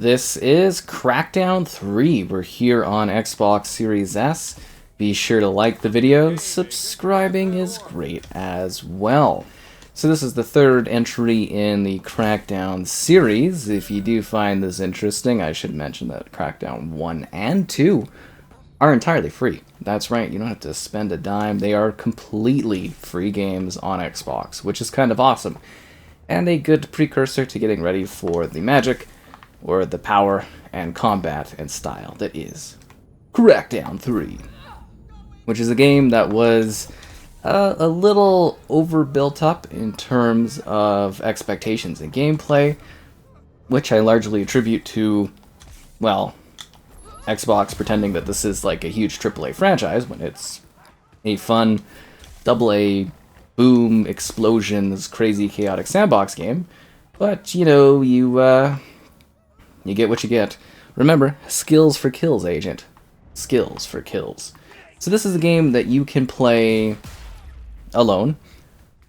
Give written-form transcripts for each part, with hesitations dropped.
This is Crackdown 3. We're here on Xbox Series S. Be sure to like the video. Subscribing is great as well. So this is the third entry in the Crackdown series. If you do find this interesting, I should mention that Crackdown 1 and 2 are entirely free. That's right, you don't have to spend a dime. They are completely free games on Xbox, which is kind of awesome. And a good precursor to getting ready for the magic, or the power and combat and style that is Crackdown 3. Which is a game that was a little overbuilt up in terms of expectations and gameplay, which I largely attribute to, well, Xbox pretending that this is like a huge AAA franchise when it's a fun AA boom explosions crazy chaotic sandbox game. But you know, you get what you get. Remember, skills for kills, agent. Skills for kills. So this is a game that you can play alone,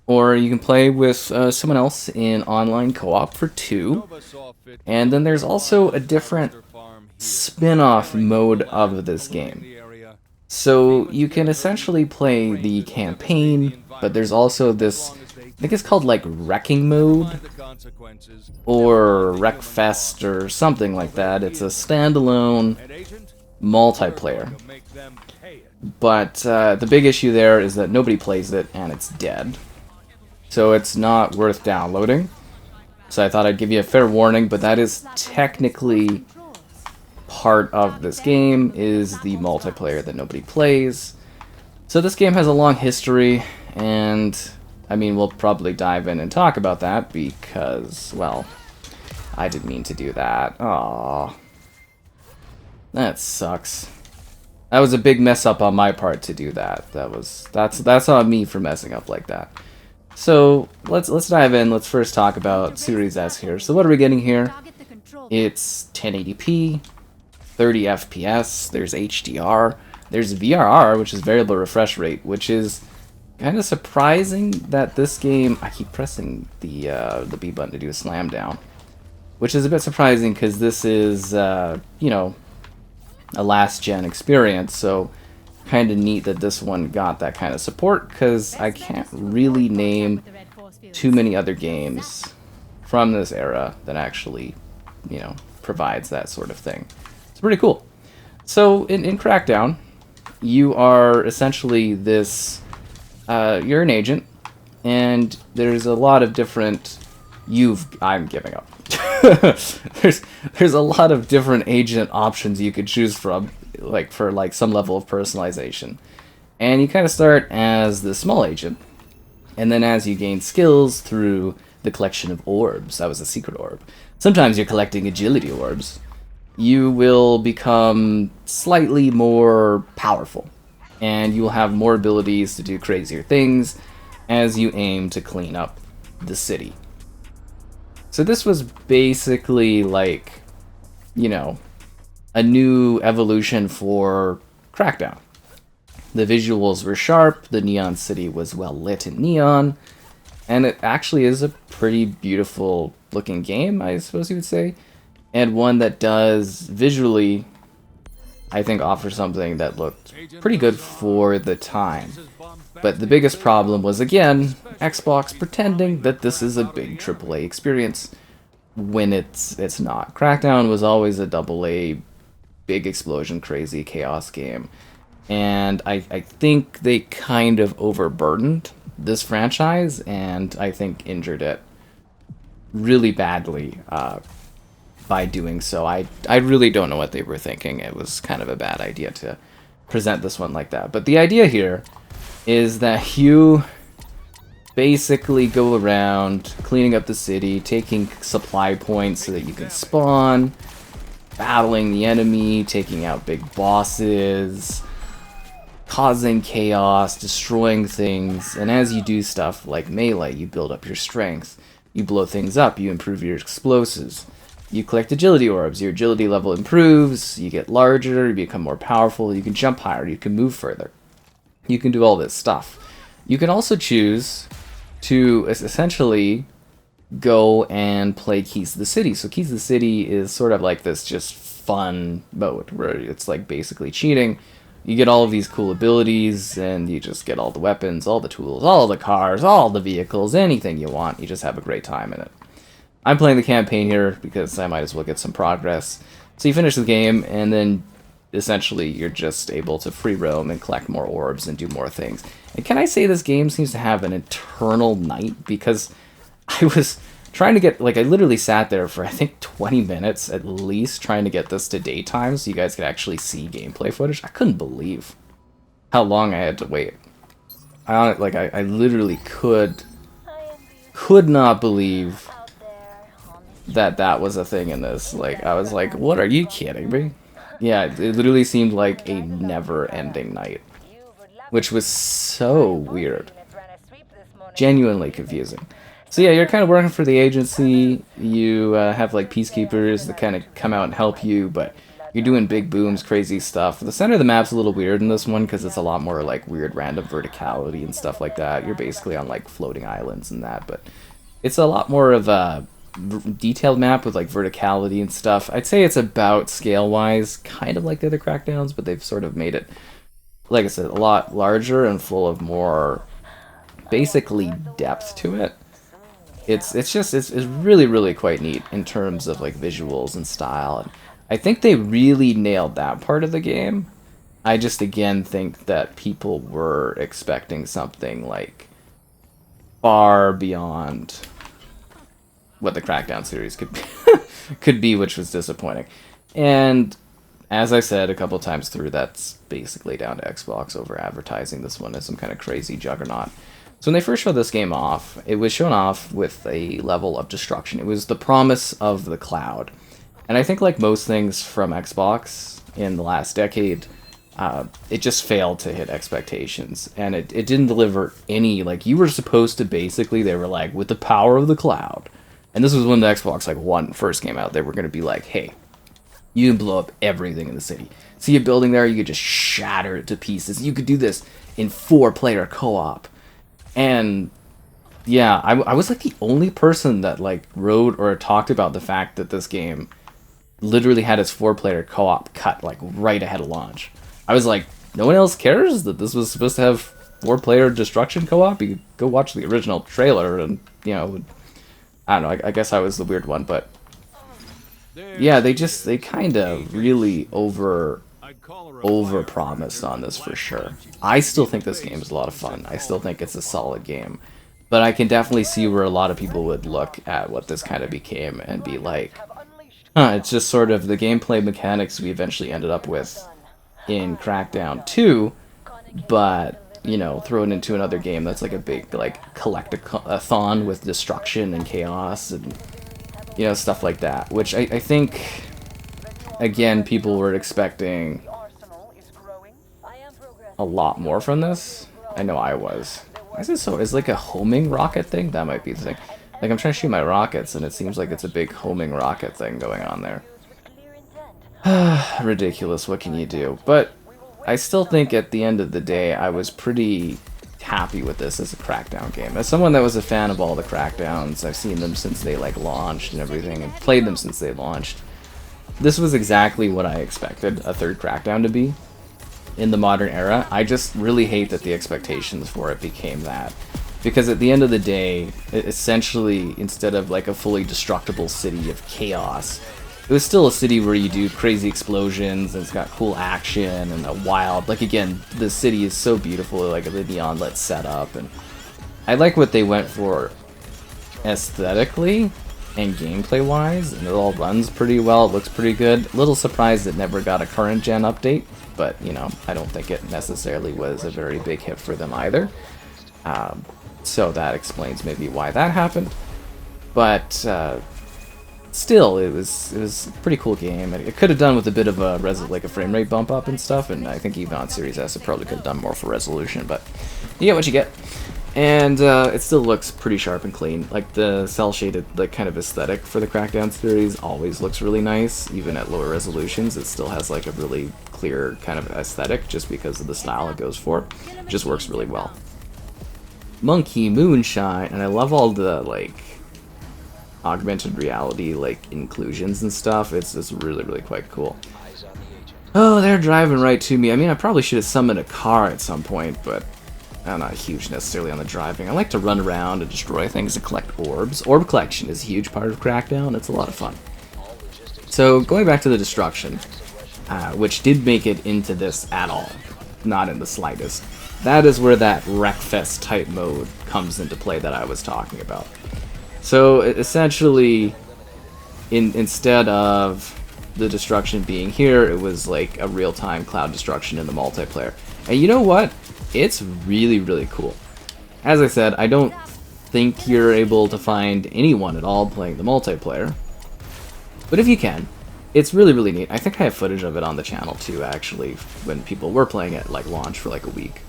or you can play with someone else in online co-op for 2. And then there's also a different spin-off mode of this game. So you can essentially play the campaign, but there's also this, I think it's called like Wrecking Mode, or Wreckfest, or something like that. It's a standalone multiplayer. But the big issue there is that nobody plays it, and it's dead. So it's not worth downloading. So I thought I'd give you a fair warning, but that is technically part of this game, is the multiplayer that nobody plays. So this game has a long history, and I mean, we'll probably dive in and talk about that because, well, I didn't mean to do that. Aww. That sucks. That was a big mess up on my part to do that. That's on me for messing up like that. So let's dive in. Let's first talk about Series S here. So what are we getting here? It's 1080p, 30 FPS, there's HDR, there's VRR, which is variable refresh rate, which is kind of surprising that this game, I keep pressing the B button to do a slam down, which is a bit surprising because this is, you know, a last gen experience, so kind of neat that this one got that kind of support, because I can't really name too many other games from this era that actually, you know, provides that sort of thing. It's pretty cool. So in Crackdown, you are essentially this, you're an agent, and there's a lot of different, I'm giving up. there's a lot of different agent options you could choose from, like for like some level of personalization. And you kind of start as the small agent, and then as you gain skills through the collection of orbs, that was a secret orb. Sometimes you're collecting agility orbs. You will become slightly more powerful, and you will have more abilities to do crazier things as you aim to clean up the city. So this was basically like, you know, a new evolution for Crackdown. The visuals were sharp, the neon city was well lit in neon, and it actually is a pretty beautiful looking game, I suppose you would say, and one that does visually, I think, offer something that looked pretty good for the time. But the biggest problem was, again, Xbox pretending that this is a big AAA experience when it's not. Crackdown was always a AA big explosion crazy chaos game, and I think they kind of overburdened this franchise, and I think injured it really badly by doing so. I really don't know what they were thinking. It was kind of a bad idea to present this one like that. But the idea here is that you basically go around cleaning up the city, taking supply points so that you can spawn, battling the enemy, taking out big bosses, causing chaos, destroying things, and as you do stuff like melee, you build up your strength, you blow things up, you improve your explosives, you collect agility orbs, your agility level improves, you get larger, you become more powerful, you can jump higher, you can move further. You can do all this stuff. You can also choose to essentially go and play Keys to the City. So Keys to the City is sort of like this just fun mode where it's like basically cheating. You get all of these cool abilities, and you just get all the weapons, all the tools, all the cars, all the vehicles, anything you want. You just have a great time in it. I'm playing the campaign here because I might as well get some progress. So you finish the game, and then essentially you're just able to free roam and collect more orbs and do more things. And can I say this game seems to have an eternal night? Because I was trying to get, like, I literally sat there for I think 20 minutes at least trying to get this to daytime so you guys could actually see gameplay footage. I couldn't believe how long I had to wait. I literally could not believe that was a thing in this. Like, I was like, what, are you kidding me? Yeah, it literally seemed like a never-ending night, which was so weird. Genuinely confusing. So yeah, you're kind of working for the agency. You have like peacekeepers that kind of come out and help you, but you're doing big booms, crazy stuff. The center of the map's a little weird in this one because it's a lot more like weird random verticality and stuff like that. You're basically on like floating islands and that, but it's a lot more of a detailed map with like verticality and stuff. I'd say it's about scale-wise kind of like the other Crackdowns, but they've sort of made it, like I said, a lot larger and full of more basically depth to it. It's really quite neat in terms of like visuals and style, and I think they really nailed that part of the game. I just again think that people were expecting something like far beyond what the Crackdown series could be, which was disappointing. And as I said a couple times through, that's basically down to Xbox over advertising this one as some kind of crazy juggernaut. So when they first showed this game off, it was shown off with a level of destruction. It was the promise of the cloud. And I think like most things from Xbox in the last decade, it just failed to hit expectations. And it didn't deliver any, like, you were supposed to basically, they were like, with the power of the cloud. And this was when the Xbox like One first came out. They were going to be like, hey, you can blow up everything in the city. See a building there, you could just shatter it to pieces. You could do this in 4-player co-op. And yeah, I was like the only person that like wrote or talked about the fact that this game literally had its 4-player co-op cut like right ahead of launch. I was like, no one else cares that this was supposed to have 4-player destruction co-op? You could go watch the original trailer and, you know, I don't know, I guess I was the weird one, but yeah, they kind of really over-promised on this for sure. I still think this game is a lot of fun. I still think it's a solid game. But I can definitely see where a lot of people would look at what this kind of became and be like, huh, it's just sort of the gameplay mechanics we eventually ended up with in Crackdown 2, but, you know, thrown into another game that's like a big, like, collect-a-thon with destruction and chaos and, you know, stuff like that. Which I think, again, people were expecting a lot more from this. I know I was. Why is it so? Is like a homing rocket thing? That might be the thing. Like, I'm trying to shoot my rockets, and it seems like it's a big homing rocket thing going on there. Ridiculous, what can you do? But I still think at the end of the day, I was pretty happy with this as a Crackdown game. As someone that was a fan of all the Crackdowns, I've seen them since they like launched and everything, and played them since they launched. This was exactly what I expected a third Crackdown to be in the modern era. I just really hate that the expectations for it became that. Because at the end of the day, essentially, instead of like a fully destructible city of chaos, it was still a city where you do crazy explosions, and it's got cool action, and a wild, like, again, the city is so beautiful, like the neon lit setup, and I like what they went for aesthetically and gameplay wise, and it all runs pretty well, it looks pretty good. A little surprised it never got a current gen update, but, you know, I don't think it necessarily was a very big hit for them either. So that explains maybe why that happened. But still, it was a pretty cool game. It could have done with a bit of a like a frame rate bump up and stuff, and I think even on Series S it probably could have done more for resolution, but you get what you get. And it still looks pretty sharp and clean. Like the cell shaded like kind of aesthetic for the Crackdown series always looks really nice, even at lower resolutions. It still has like a really clear kind of aesthetic just because of the style it goes for. It just works really well. Monkey Moonshine, and I love all the like augmented reality like inclusions and stuff. It's really quite cool. Oh, they're driving right to me. I mean, I probably should have summoned a car at some point, but I'm not huge necessarily on the driving. I like to run around and destroy things and collect orbs. Orb collection is a huge part of Crackdown. It's a lot of fun. So going back to the destruction, which did make it into this at all, not in the slightest. That is where that Wreckfest type mode comes into play that I was talking about. So essentially, instead of the destruction being here, it was like a real-time cloud destruction in the multiplayer. And you know what? It's really cool. As I said, I don't think you're able to find anyone at all playing the multiplayer. But if you can, it's really neat. I think I have footage of it on the channel too, actually, when people were playing it like launch for like a week.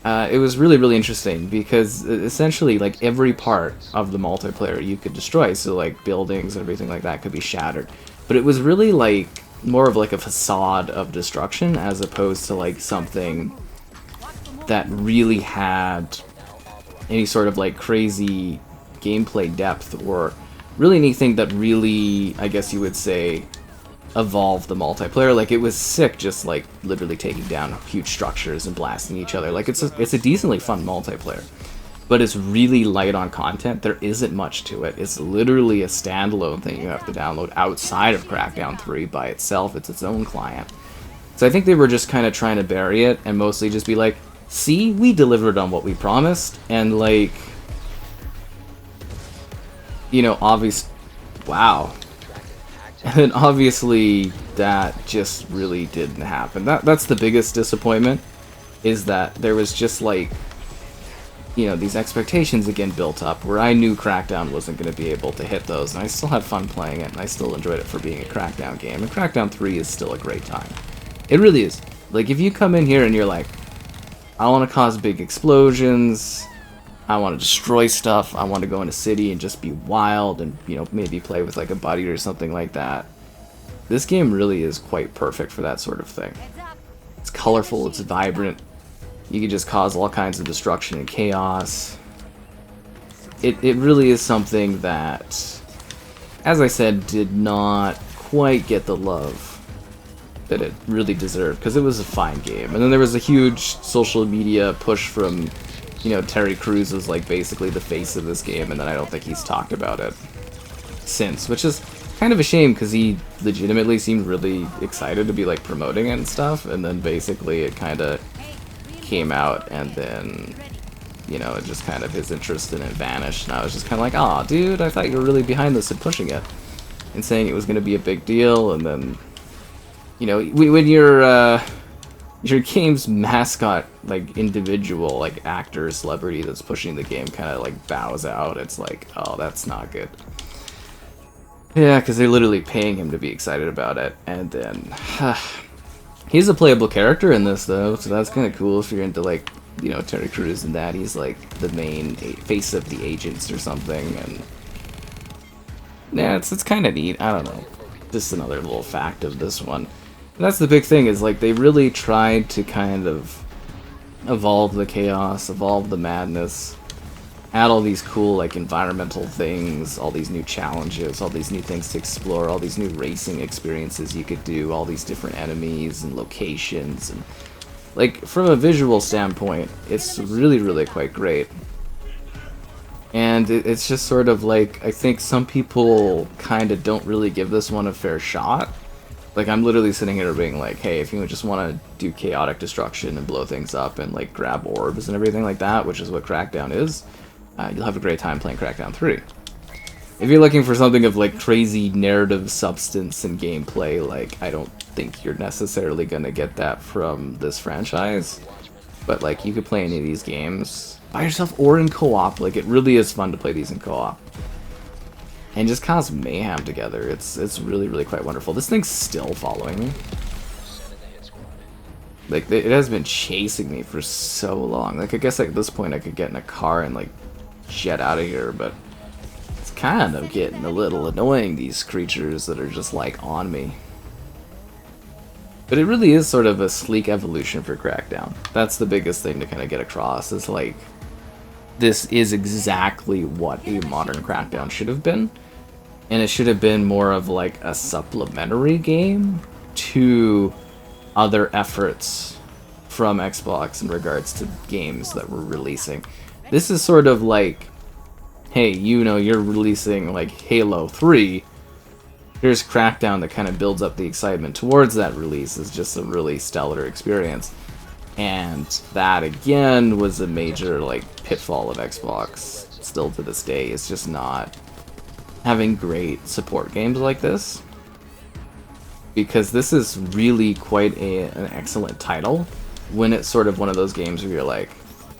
It was really interesting because essentially like every part of the multiplayer you could destroy, so like buildings and everything like that could be shattered. But it was really like more of like a facade of destruction as opposed to like something that really had any sort of like crazy gameplay depth or really anything that really, I guess you would say, evolved the multiplayer. Like, it was sick just like literally taking down huge structures and blasting each other. Like, it's a decently fun multiplayer, but it's really light on content. There isn't much to it. It's literally a standalone thing you have to download outside of Crackdown 3 by itself. It's its own client. So I think they were just kind of trying to bury it and mostly just be like, see, we delivered on what we promised, and like, you know, wow. And obviously that just really didn't happen. That's the biggest disappointment, is that there was just like, you know, these expectations again built up where I knew Crackdown wasn't going to be able to hit those, and I still had fun playing it, and I still enjoyed it for being a Crackdown game, and Crackdown 3 is still a great time. It really is. Like, if you come in here and you're like, I want to cause big explosions, I want to destroy stuff, I want to go in a city and just be wild and, you know, maybe play with like a buddy or something like that, this game really is quite perfect for that sort of thing. It's colorful, it's vibrant, you can just cause all kinds of destruction and chaos. It really is something that, as I said, did not quite get the love that it really deserved, because it was a fine game. And then there was a huge social media push from, you know, Terry Crews was like basically the face of this game, and then I don't think he's talked about it since, which is kind of a shame because he legitimately seemed really excited to be like promoting it and stuff, and then basically it kind of came out and then, you know, it just kind of, his interest in it vanished, and I was just kind of like, aw, dude, I thought you were really behind this and pushing it and saying it was going to be a big deal. And then, you know, when your game's mascot, like individual, like actor, celebrity that's pushing the game kind of like bows out, it's like, oh, that's not good. Yeah, because they're literally paying him to be excited about it, and then he's a playable character in this though, so that's kind of cool if you're into like, you know, Terry Crews and that. He's like the main face of the agents or something, and yeah, it's kind of neat. I don't know, just another little fact of this one. And that's the big thing, is like they really tried to kind of evolve the chaos, evolve the madness, add all these cool like environmental things, all these new challenges, all these new things to explore, all these new racing experiences you could do, all these different enemies and locations, and like from a visual standpoint, it's really quite great. And it's just sort of like, I think some people kind of don't really give this one a fair shot. Like, I'm literally sitting here being like, hey, if you just want to do chaotic destruction and blow things up and like grab orbs and everything like that, which is what Crackdown is, you'll have a great time playing Crackdown 3. If you're looking for something of like crazy narrative substance and gameplay, like, I don't think you're necessarily gonna get that from this franchise. But like, you could play any of these games by yourself or in co-op. Like, it really is fun to play these in co-op and just cause mayhem together. It's really quite wonderful. This thing's still following me. Like, it has been chasing me for so long. Like, I guess at this point I could get in a car and like jet out of here, but it's kind of getting a little annoying, these creatures that are just like on me. But it really is sort of a sleek evolution for Crackdown. That's the biggest thing to kind of get across, is like, this is exactly what a modern Crackdown should have been. and it should have been more of like a supplementary game to other efforts from Xbox in regards to games that we're releasing. This is sort of like, hey, you know, you're releasing like Halo 3. Here's Crackdown that kind of builds up the excitement towards that release. It's just a really stellar experience. And that, again, was a major like pitfall of Xbox still to this day. It's just not having great support games like this. Because this is really quite an excellent title when it's sort of one of those games where you're like,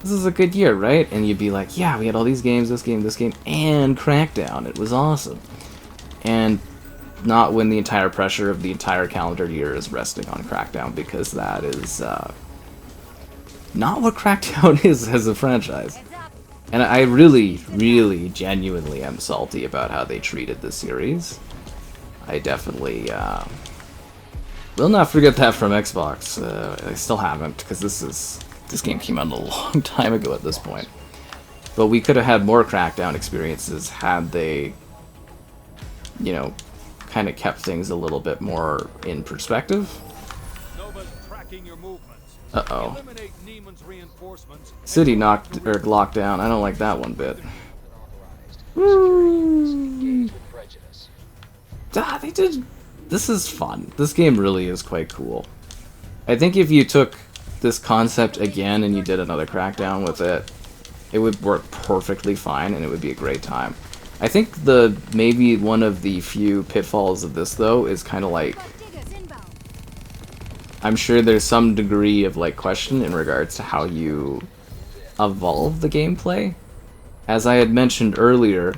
this is a good year, right? And you'd be like, yeah, we had all these games, this game, and Crackdown. It was awesome. And not when the entire pressure of the entire calendar year is resting on Crackdown, because that is not what Crackdown is as a franchise. And I really, really, genuinely am salty about how they treated this series. I definitely will not forget that from Xbox. I still haven't, because this game came out a long time ago at this point. But we could have had more Crackdown experiences had they, you know, kind of kept things a little bit more in perspective. Uh-oh. City locked down. I don't like that one bit. Woo! Ah, they did. This is fun. This game really is quite cool. I think if you took this concept again and you did another Crackdown with it, it would work perfectly fine and it would be a great time. I think maybe one of the few pitfalls of this though is kind of like, I'm sure there's some degree of like question in regards to how you evolve the gameplay. As I had mentioned earlier,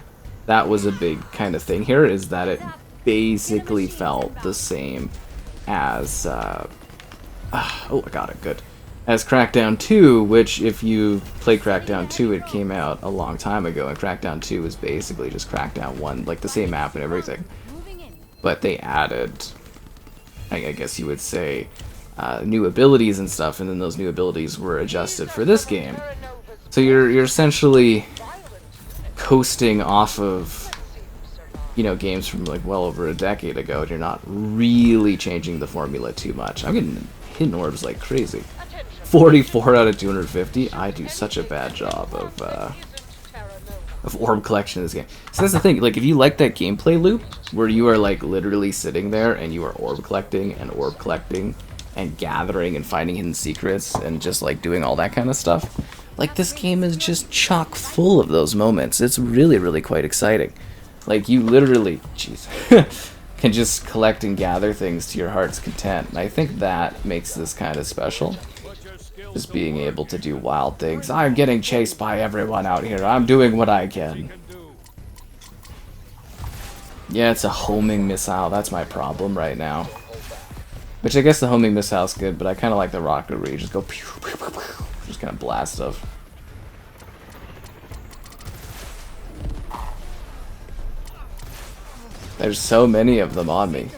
that was a big kind of thing here, is that it basically felt the same as oh, I got it, good, as Crackdown 2, which if you play Crackdown 2, it came out a long time ago, and Crackdown 2 is basically just Crackdown 1, like the same map and everything. But they added, I guess you would say, new abilities and stuff, and then those new abilities were adjusted for this game. So you're essentially coasting off of, you know, games from like well over a decade ago, and you're not really changing the formula too much. I'm getting hidden orbs like crazy. 44 out of 250. I do such a bad job of orb collection in this game. So that's the thing, like if you like that gameplay loop where you are like literally sitting there and you are orb collecting and gathering and finding hidden secrets and just like doing all that kind of stuff, like this game is just chock full of those moments. It's really, really quite exciting. Like you literally, jeez, can just collect and gather things to your heart's content. And I think that makes this kind of special. Just being able to do wild things. I'm getting chased by everyone out here. I'm doing what I can. Yeah, it's a homing missile. That's my problem right now. Which I guess the homing missile's good, but I kind of like the rocket where you just go pew, pew, pew, pew, just kind of blast stuff. There's so many of them on me.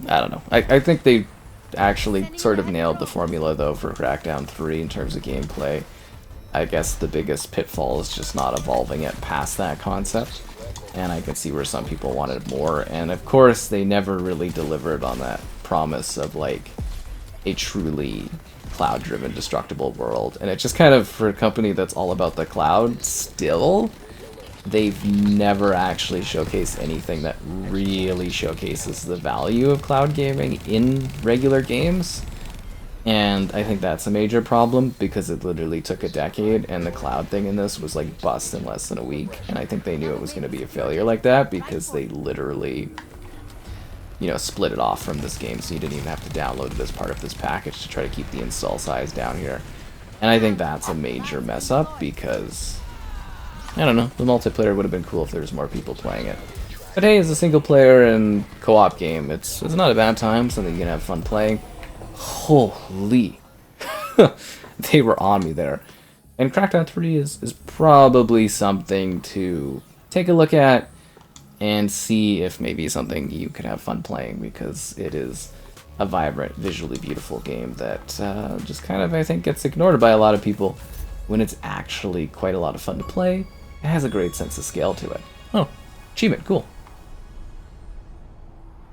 I don't know. I think they actually sort of nailed the formula though for Crackdown 3 in terms of gameplay. I guess the biggest pitfall is just not evolving it past that concept, and I can see where some people wanted more, and of course they never really delivered on that promise of like a truly cloud-driven destructible world. And it just kind of, for a company that's all about the cloud still, they've never actually showcased anything that really showcases the value of cloud gaming in regular games. And I think that's a major problem, because it literally took a decade, and the cloud thing in this was like bust in less than a week. And I think they knew it was going to be a failure like that, because they literally, you know, split it off from this game, so you didn't even have to download it as part of this package to try to keep the install size down here. And I think that's a major mess up, because I don't know, the multiplayer would have been cool if there was more people playing it. But hey, it's a single player and co-op game. It's not a bad time, something you can have fun playing. Holy, they were on me there. And Crackdown 3 is probably something to take a look at and see if maybe something you could have fun playing, because it is a vibrant, visually beautiful game that just kind of, I think, gets ignored by a lot of people when it's actually quite a lot of fun to play. It has a great sense of scale to it. Oh, Achievement, cool.